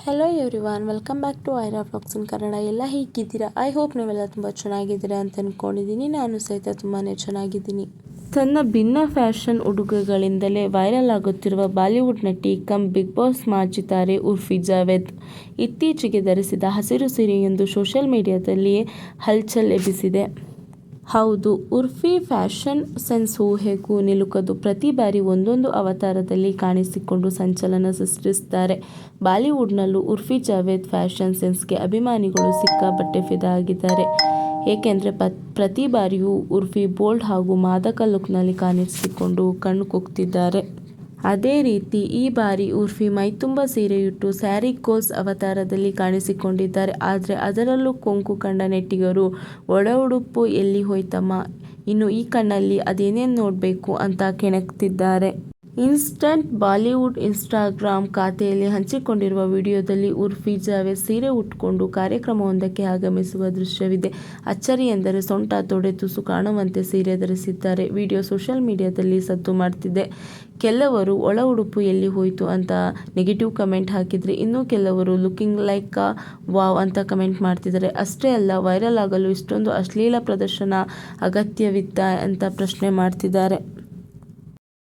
Hello everyone, welcome back to Aira vlogs in Kannada. ಎಲ್ಲ ಹೇಗಿದ್ದೀರಾ? I hope ನೀವೆಲ್ಲ ತುಂಬ ಚೆನ್ನಾಗಿದ್ದೀರಾ ಅಂತ ಅಂದ್ಕೊಂಡಿದ್ದೀನಿ. ನಾನು ಸಹಿತ ತುಂಬಾ ಚೆನ್ನಾಗಿದ್ದೀನಿ. ತನ್ನ ಭಿನ್ನ ಫ್ಯಾಷನ್ ಉಡುಗೆಗಳಿಂದಲೇ ವೈರಲ್ ಆಗುತ್ತಿರುವ ಬಾಲಿವುಡ್ ನಟಿ ಕಮ್ ಬಿಗ್ ಬಾಸ್ ಮಾಜಿ ತಾರೆ ಉರ್ಫಿ ಜಾವೇದ್ ಇತ್ತೀಚೆಗೆ ಧರಿಸಿದ ಹಸಿರು ಸೀರೆಯೊಂದು ಸೋಷಿಯಲ್ ಮೀಡಿಯಾದಲ್ಲಿ ಹಲ್ಚಲ್ ಎಬ್ಬಿಸಿದೆ. ಹೌದು, ಉರ್ಫಿ ಫ್ಯಾಷನ್ ಸೆನ್ಸ್ ಊಹೆಗೂ ನಿಲುಕದು. ಪ್ರತಿ ಬಾರಿ ಒಂದೊಂದು ಅವತಾರದಲ್ಲಿ ಕಾಣಿಸಿಕೊಂಡು ಸಂಚಲನ ಸೃಷ್ಟಿಸುತ್ತಾರೆ. ಬಾಲಿವುಡ್ನಲ್ಲೂ ಉರ್ಫಿ ಜಾವೇದ್ ಫ್ಯಾಷನ್ ಸೆನ್ಸ್ಗೆ ಅಭಿಮಾನಿಗಳು ಸಿಕ್ಕಾಪಟ್ಟೆ ಫಿದಾ ಆಗಿದ್ದಾರೆ. ಏಕೆಂದರೆ ಪ್ರತಿ ಬಾರಿಯೂ ಉರ್ಫಿ ಬೋಲ್ಡ್ ಹಾಗೂ ಮಾದಕ ಲುಕ್ನಲ್ಲಿ ಕಾಣಿಸಿಕೊಂಡು ಕಣ್ಣು ಕುಕ್ತಿದ್ದಾರೆ. ಅದೇ ರೀತಿ ಈ ಬಾರಿ ಉರ್ಫಿ ಮೈತುಂಬ ಸೀರೆಯುಟ್ಟು ಸ್ಯಾರಿ ಗೋಲ್ಸ್ ಅವತಾರದಲ್ಲಿ ಕಾಣಿಸಿಕೊಂಡಿದ್ದಾರೆ. ಆದರೆ ಅದರಲ್ಲೂ ಕೊಂಕು ಕಂಡ ನೆಟ್ಟಿಗರು ಒಳ ಉಡುಪು ಎಲ್ಲಿ ಹೋಯ್ತಮ್ಮ, ಇನ್ನು ಈ ಕಣ್ಣಲ್ಲಿ ಅದೇನೇನು ನೋಡಬೇಕು ಅಂತ ಕೆಣಕ್ತಿದ್ದಾರೆ. ಇನ್ಸ್ಟಂಟ್ ಬಾಲಿವುಡ್ ಇನ್ಸ್ಟಾಗ್ರಾಮ್ ಖಾತೆಯಲ್ಲಿ ಹಂಚಿಕೊಂಡಿರುವ ವಿಡಿಯೋದಲ್ಲಿ ಉರ್ಫಿ ಜಾವೇದ್ ಸೀರೆ ಉಟ್ಟುಕೊಂಡು ಕಾರ್ಯಕ್ರಮವೊಂದಕ್ಕೆ ಆಗಮಿಸುವ ದೃಶ್ಯವಿದೆ. ಅಚ್ಚರಿ ಎಂದರೆ ಸೊಂಟ ತೊಡೆ ತುಸು ಕಾಣುವಂತೆ ಸೀರೆ ಧರಿಸಿದ್ದಾರೆ. ವಿಡಿಯೋ ಸೋಷಿಯಲ್ ಮೀಡಿಯಾದಲ್ಲಿ ಸದ್ದು ಮಾಡ್ತಿದೆ. ಕೆಲವರು ಒಳ ಉಡುಪು ಎಲ್ಲಿ ಹೋಯ್ತು ಅಂತ ನೆಗೆಟಿವ್ ಕಮೆಂಟ್ ಹಾಕಿದ್ರೆ, ಇನ್ನು ಕೆಲವರು ಲುಕಿಂಗ್ ಲೈಕ್ ವಾವ್ ಅಂತ ಕಮೆಂಟ್ ಮಾಡ್ತಿದ್ದಾರೆ. ಅಷ್ಟೇ ಅಲ್ಲ, ವೈರಲ್ ಆಗಲು ಇಷ್ಟೊಂದು ಅಶ್ಲೀಲ ಪ್ರದರ್ಶನ ಅಗತ್ಯವಿತ್ತಾ ಅಂತ ಪ್ರಶ್ನೆ ಮಾಡ್ತಿದ್ದಾರೆ.